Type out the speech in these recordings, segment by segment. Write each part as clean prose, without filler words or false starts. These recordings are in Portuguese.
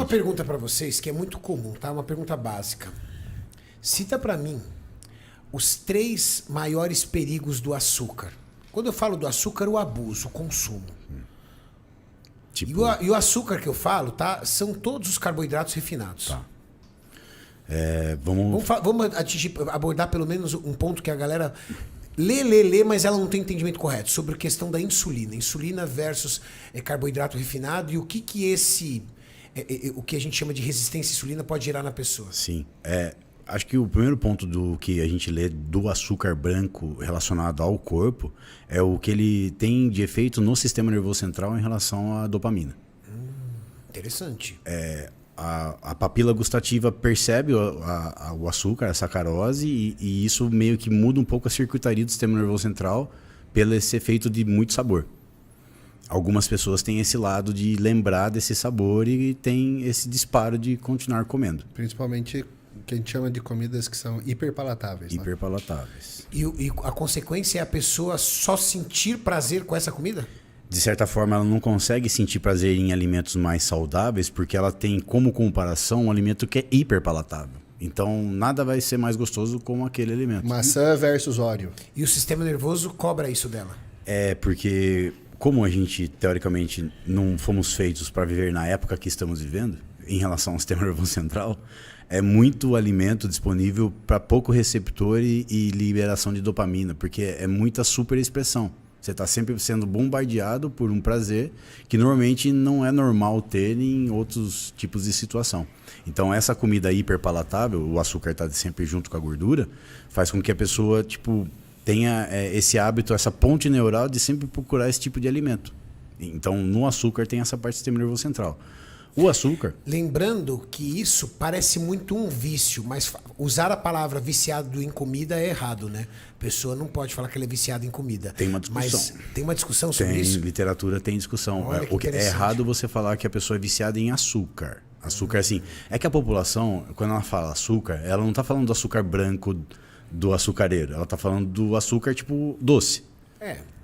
pergunta para vocês que é muito comum, tá? Uma pergunta básica. Cita para mim os 3 maiores perigos do açúcar. Quando eu falo do açúcar, o abuso, o consumo. Tipo, E o açúcar que eu falo, tá? São todos os carboidratos refinados. Tá. Vamos Abordar pelo menos um ponto que a galera lê, mas ela não tem entendimento correto. Sobre a questão da insulina. Insulina versus carboidrato refinado e o que o que a gente chama de resistência à insulina pode gerar na pessoa. Sim. Acho que o primeiro ponto do que a gente lê do açúcar branco relacionado ao corpo é o que ele tem de efeito no sistema nervoso central em relação à dopamina. Interessante. A papila gustativa percebe o açúcar, a sacarose, e isso meio que muda um pouco a circuitaria do sistema nervoso central pelo esse efeito de muito sabor. Algumas pessoas têm esse lado de lembrar desse sabor e tem esse disparo de continuar comendo. Principalmente o que a gente chama de comidas que são hiperpalatáveis. Hiperpalatáveis. E a consequência é a pessoa só sentir prazer com essa comida? De certa forma, ela não consegue sentir prazer em alimentos mais saudáveis porque ela tem como comparação um alimento que é hiperpalatável. Então, nada vai ser mais gostoso como aquele alimento. Maçã versus óleo. E o sistema nervoso cobra isso dela? Porque como a gente, teoricamente, não fomos feitos para viver na época que estamos vivendo, em relação ao sistema nervoso central, é muito alimento disponível para pouco receptor e liberação de dopamina, porque é muita superexpressão. Você está sempre sendo bombardeado por um prazer que normalmente não é normal ter em outros tipos de situação. Então essa comida hiperpalatável, o açúcar está sempre junto com a gordura, faz com que a pessoa tenha esse hábito, essa ponte neural de sempre procurar esse tipo de alimento. Então no açúcar tem essa parte do sistema nervoso central. O açúcar... Lembrando que isso parece muito um vício, mas usar a palavra viciado em comida é errado, né? A pessoa não pode falar que ela é viciada em comida. Tem uma discussão. Mas tem uma discussão sobre isso? Tem, literatura tem discussão. Olha, O que é errado você falar que a pessoa é viciada em açúcar. Açúcar, assim... É que a população, quando ela fala açúcar, ela não está falando do açúcar branco do açucareiro. Ela está falando do açúcar, tipo, doce.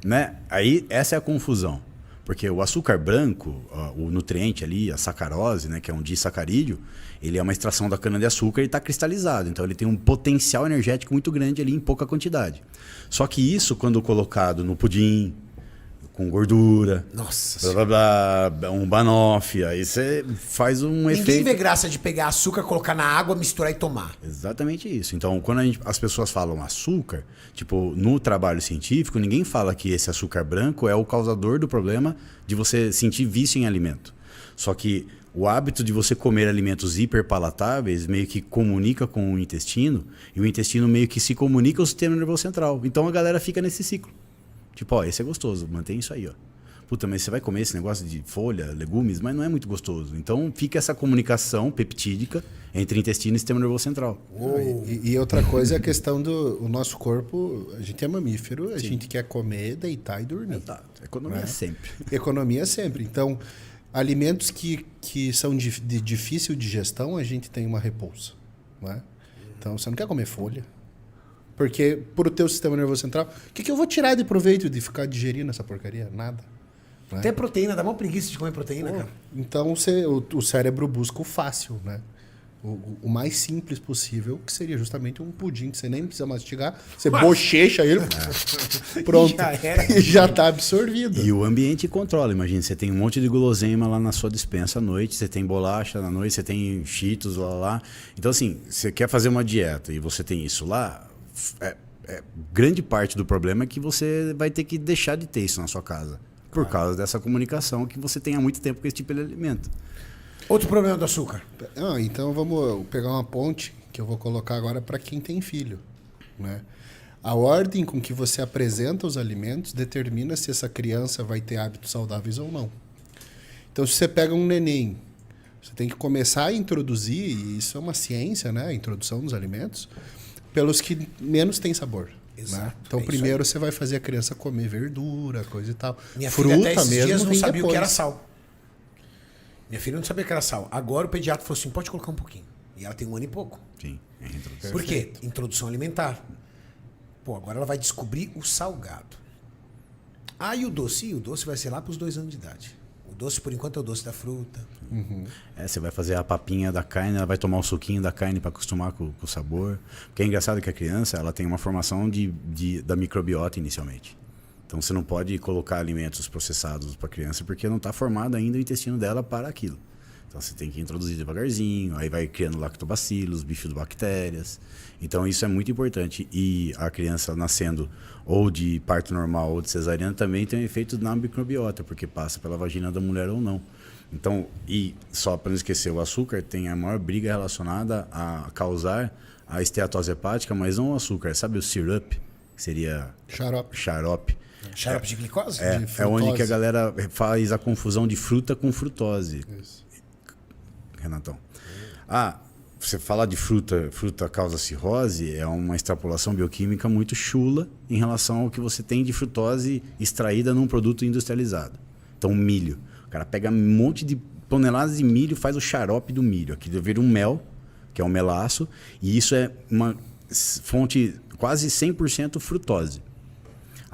Né? Aí, essa é a confusão. Porque o açúcar branco, o nutriente ali, a sacarose, né, que é um disacarídeo, ele é uma extração da cana-de-açúcar e está cristalizado. Então ele tem um potencial energético muito grande ali em pouca quantidade. Só que isso, quando colocado no pudim, com gordura, Nossa, blá, blá, blá, um banoffee, aí você faz um efeito... Ninguém vê graça de pegar açúcar, colocar na água, misturar e tomar. Exatamente isso. Então, quando as pessoas falam açúcar, tipo, no trabalho científico, ninguém fala que esse açúcar branco é o causador do problema de você sentir vício em alimento. Só que o hábito de você comer alimentos hiperpalatáveis meio que comunica com o intestino, e o intestino meio que se comunica com o sistema nervoso central. Então a galera fica nesse ciclo. Tipo, esse é gostoso, mantém isso aí, ó. Puta, mas você vai comer esse negócio de folha, legumes, mas não é muito gostoso. Então fica essa comunicação peptídica entre intestino e sistema nervoso central. E outra coisa é a questão do nosso corpo. A gente é mamífero, a gente quer comer, deitar e dormir. Exato. Economia sempre. Economia sempre. Então, alimentos que são de difícil digestão, a gente tem uma repulsa. Não é? Então, você não quer comer folha. Porque, por o teu sistema nervoso central, o que eu vou tirar de proveito de ficar digerindo essa porcaria? Nada. Né? Até proteína, dá uma preguiça de comer proteína, cara. Então, o cérebro busca o fácil, né? O mais simples possível, que seria justamente um pudim que você nem precisa mastigar, você bochecha ele, pronto, já está absorvido. E o ambiente controla, imagina, você tem um monte de guloseima lá na sua despensa à noite, você tem bolacha na noite, você tem Cheetos lá. Então, assim, você quer fazer uma dieta e você tem isso lá, grande parte do problema é que você vai ter que deixar de ter isso na sua casa, por causa dessa comunicação que você tem há muito tempo com esse tipo de alimento. Outro problema do açúcar. Então vamos pegar uma ponte que eu vou colocar agora para quem tem filho, né? A ordem com que você apresenta os alimentos determina se essa criança vai ter hábitos saudáveis ou não. Então, se você pega um neném, você tem que começar a introduzir, e isso é uma ciência, né? A introdução dos alimentos, pelos que menos têm sabor. Exato. Né? Então, primeiro você vai fazer a criança comer verdura, coisa e tal. Minha fruta filha até esses mesmo dias não vem sabia o que era depois. sal. Minha filha não sabia o que era sal. Agora o pediatra falou assim, pode colocar um pouquinho. E ela tem 1 ano e pouco. Sim, é a introdução. Por quê? Introdução alimentar. Pô, agora ela vai descobrir o salgado. Ah, e o doce? E o doce vai ser lá para os 2 anos de idade. O doce por enquanto é o doce da fruta. Você vai fazer a papinha da carne, ela vai tomar o suquinho da carne para acostumar com o sabor. Porque é engraçado que a criança ela tem uma formação da microbiota inicialmente. Então você não pode colocar alimentos processados para a criança porque não está formado ainda o intestino dela para aquilo. Então você tem que introduzir devagarzinho, aí vai criando lactobacilos, bifidobactérias. Então isso é muito importante. E a criança nascendo ou de parto normal ou de cesariana também tem um efeito na microbiota, porque passa pela vagina da mulher ou não. Então, e só para não esquecer, o açúcar tem a maior briga relacionada a causar a esteatose hepática, mas não o açúcar. Sabe o syrup? Que seria Xarope. xarope. Xarope de glicose? É onde que a galera faz a confusão de fruta com frutose. Isso. Renatão. Você falar de fruta causa cirrose é uma extrapolação bioquímica muito chula em relação ao que você tem de frutose extraída num produto industrializado. Então, milho. O cara pega um monte de toneladas de milho, faz o xarope do milho. Aqui vira um mel, que é um melaço, e isso é uma fonte quase 100% frutose.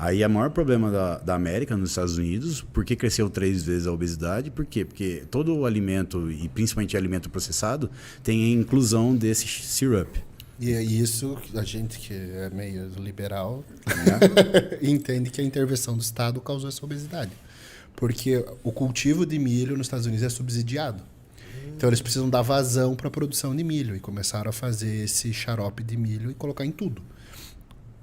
Aí o maior problema da América, nos Estados Unidos, por que cresceu 3 vezes a obesidade? Por quê? Porque todo o alimento, e principalmente alimento processado, tem a inclusão desse syrup. E é isso, a gente que é meio liberal entende que a intervenção do Estado causou essa obesidade. Porque o cultivo de milho nos Estados Unidos é subsidiado. Então eles precisam dar vazão para a produção de milho e começaram a fazer esse xarope de milho e colocar em tudo.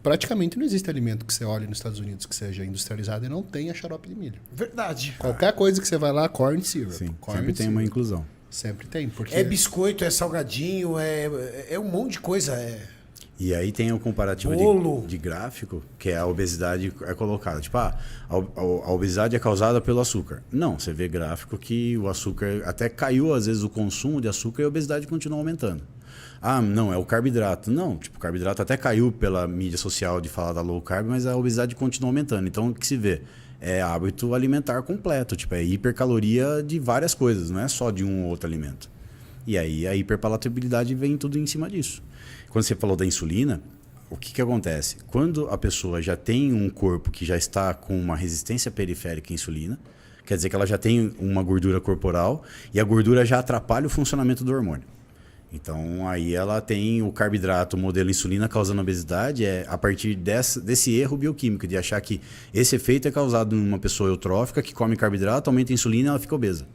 Praticamente não existe alimento que você olhe nos Estados Unidos que seja industrializado e não tenha xarope de milho. Verdade. Qualquer coisa que você vai lá, corn syrup. Sim, corn sempre tem syrup. uma inclusão. Sempre tem. Porque É biscoito, é salgadinho, é um monte de coisa. E aí tem o comparativo de gráfico, que é a obesidade é colocada. Tipo, a obesidade é causada pelo açúcar. Não, você vê gráfico que o açúcar até caiu, às vezes, o consumo de açúcar e a obesidade continua aumentando. Não, é o carboidrato. Não, tipo, o carboidrato até caiu pela mídia social de falar da low carb, mas a obesidade continua aumentando. Então, o que se vê? É hábito alimentar completo, tipo, é hipercaloria de várias coisas, não é só de um ou outro alimento. E aí a hiperpalatabilidade vem tudo em cima disso. Quando você falou da insulina, o que acontece? Quando a pessoa já tem um corpo que já está com uma resistência periférica à insulina, quer dizer que ela já tem uma gordura corporal e a gordura já atrapalha o funcionamento do hormônio. Então, aí ela tem o carboidrato, o modelo insulina causando obesidade, a partir desse erro bioquímico, de achar que esse efeito é causado em uma pessoa eutrófica que come carboidrato, aumenta a insulina e ela fica obesa.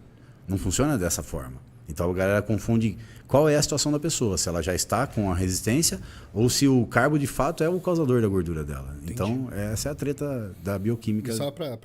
Não funciona dessa forma. Então, a galera confunde qual é a situação da pessoa, se ela já está com a resistência ou se o carbo, de fato, é o causador da gordura dela. Entendi. Então, essa é a treta da bioquímica. Só para